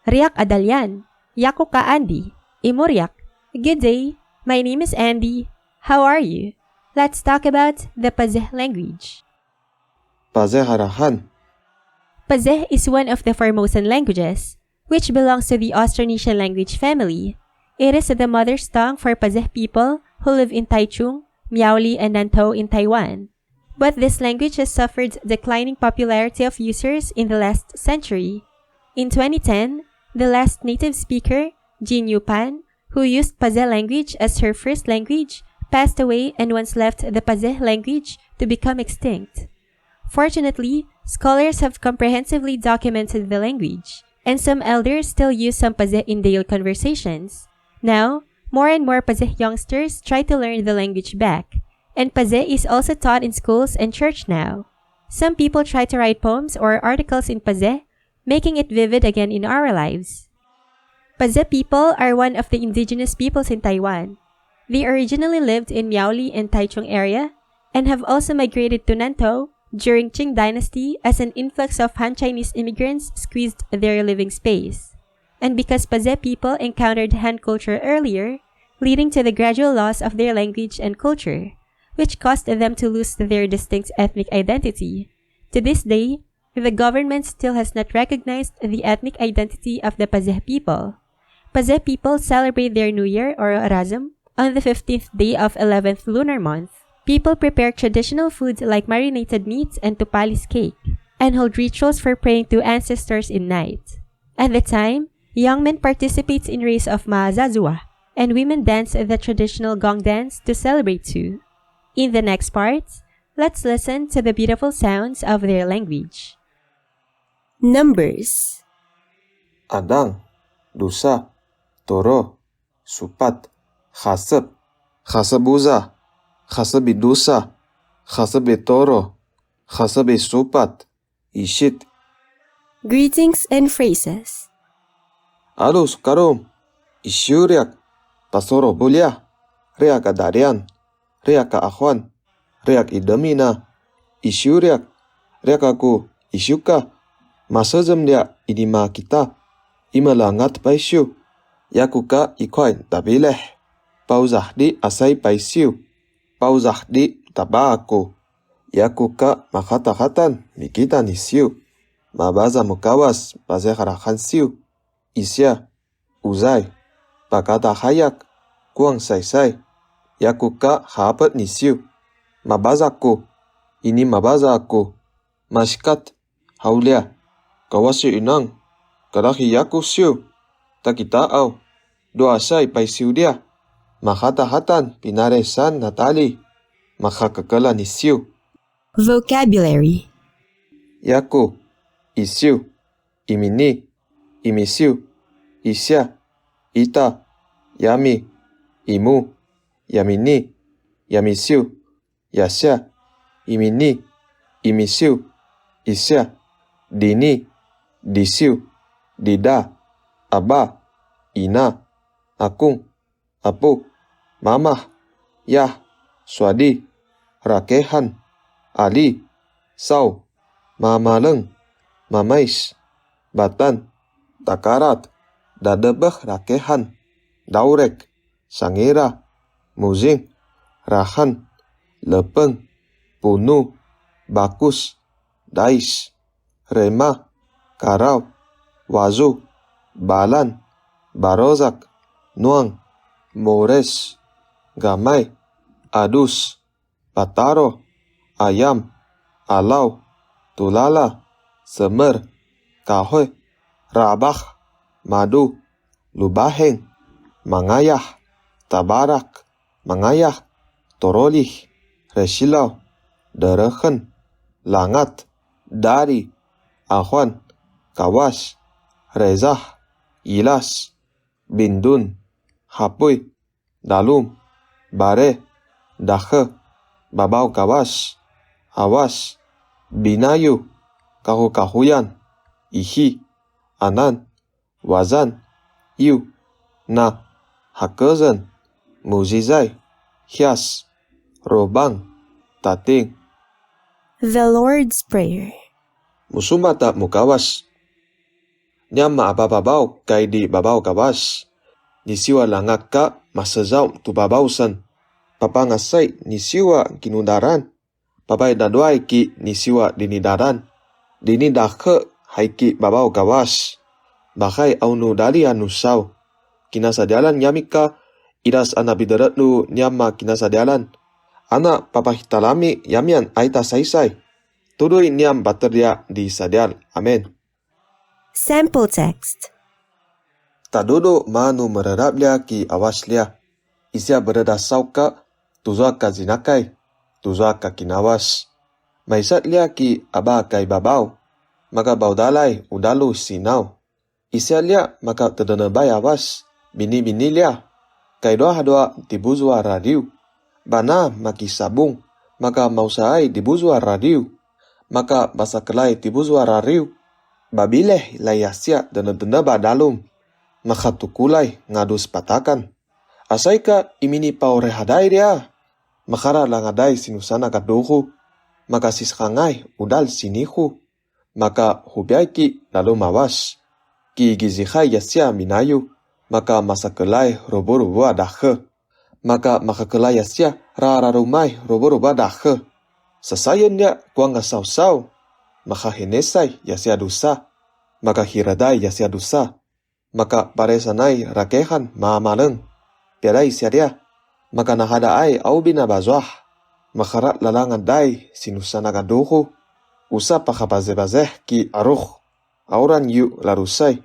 Riak Adalyan, Yaku ka Andy, Imuriak. Good day, my name is Andy. How are you? Let's talk about the Pazeh language. Pazeh Harahan. Pazeh is one of the Formosan languages, which belongs to the Austronesian language family. It is the mother's tongue for Pazeh people who live in Taichung, Miaoli, and Nantou in Taiwan. But this language has suffered declining popularity of users in the last century. In 2010, the last native speaker, Jin Yupan, who used Pazeh language as her first language, passed away and once left the Pazeh language to become extinct. Fortunately, scholars have comprehensively documented the language, and some elders still use some Pazeh in daily conversations. Now, more and more Pazeh youngsters try to learn the language back, and Pazeh is also taught in schools and church now. Some people try to write poems or articles in Pazeh, making it vivid again in our lives. Pazeh people are one of the indigenous peoples in Taiwan. They originally lived in Miaoli and Taichung area, and have also migrated to Nantou during Qing Dynasty as an influx of Han Chinese immigrants squeezed their living space. And because Pazeh people encountered Han culture earlier, leading to the gradual loss of their language and culture, which caused them to lose their distinct ethnic identity. To this day, the government still has not recognized the ethnic identity of the Pazeh people. Pazeh people celebrate their New Year or Razam on the 15th day of 11th lunar month. People prepare traditional foods like marinated meats and tupalis cake, and hold rituals for praying to ancestors in night. At the time, young men participate in race of Maazazua, and women dance the traditional gong dance to celebrate too. In the next part, let's listen to the beautiful sounds of their language. Numbers. Adang, Dusa, Toro, Supat, Khasab, Khasabuza, Khasabidusa, Khasabitoro, Khasabisupat, Ishit. Greetings and phrases. Alus Karum, Isyuriak, Pasoro Bulia, Riaka Darian, Riaka Ahwan, Riak Idamina, Isyuriak, Riakaku, Isyuka, Masazam dia idima kita, Imalangat Paisyu, Yakuka Ikoin Tabileh, Pauzahdi Asai Paisyu, Pauzahdi Tabaku, Yakuka Makata-katan Mikita Nisyu, Mabaza Mukawas Pazeharahan Siu, Isya, Uzai, Pakata Hayak, Kuang Sai-sai, Yakuka Hapat Nisyu, Mabazaku, Ini Mabazaku, Mashkat, Haulia, Kawasyu Inang, Karahi Yaku Siu, Takitaaw, Doasay Paisiu dia, Makata-hatan Pinaresan Natali, Makakakala Nisyu. Vocabulary. Yaku, Isiu, Imini, Imisiu, Isya, Ita, Yami, Imu, Yamini, Yamisiu, Yasya, Imini, Imisiu, Isya, Dini, Disiu, Dida, Aba, Ina, Akung, Apu, Mamah, Yah, Swadi, Rakehan, Ali, Sau, Mamaleng, Mamais, Batan, Takarat, Dadebeh Rakehan, Daurek, Sangira, Muzing, Rahan, Lepeng, Punu, Bakus, Dais, Rema, Karau, Wazu, Balan, Barozak, Nuang, Mores, Gamay, Adus, Pataro, Ayam, Alau, Tulala, Semer, Kahoy, Rabah, Madu, Lubaheng, Mangayah, Tabarak, Mangayah, Torolih, Resilau, Derehen, Langat, Dari, Ahwan, Kawas, Rezah, Ilas, Bindun, Hapuy, Dalum, Bare, Dakhe, Babau Kawas, Awas, Binayu, Kahukahuyan, Ihi, Anan, Wazan, Yu, Na, Hakezan, Muzizai, Hias, Robang, Tating. The Lord's Prayer. Musumata Mukawas. Nyama babaw kay di babaw kawas. Nisiwa langak ka masazaw tu babawsan. Papangasay nisiwa kinudaran. Babay dadway ki nisiwa dinidaran. Dinidakhe haiki babaw kawas. Bakay aunu dali anusaw. Kinasadalan nyamika iras anabidarat nu nyama kinasadalan. Ana papahitalami yamian aita saysay. Tudoy niam baterya di sadial. Amen. Sample text. Tadodo manu mereraplia ki awaslia. Isya beredasaw ka tuzwa ka zinakay. Tuzwa ka kinawas. Maisatlia ki aba kay babaw. Maka baudalay udalu sinaw. Isya lia maka tedenebay awas. Bini-bini lia. Kay doa-doa dibuzwa radiu. Bana maki sabung. Maka mausaay dibuzwa radiu. Maka basakelay dibuzwa radiu. Babileh layasya dana-dana badalum. Maka tukulay ngadus patakan. Asay ka imini paurehaday dia. Makara langaday sinusana kaduhu. Maka siskangay udal sinihu. Maka hubyay ki lalu mawas. Ki gizikhay yasya minayu. Maka masakelay robo-robo adakhe. Maka makakelay yasya rararumay robo-robo adakhe. Sasayan niya kuang asaw-saw. Maka hinesay yasya dusa. Maka hiraday yasya dusa. Maka paresanay rakehan maamaleng. Piaday siya dia. Maka nahadaay au binabazwah. Makarat lalangan day sinusana kaduhu. Usa pakabaze-bazeh ki aruh. Auran yu larusay.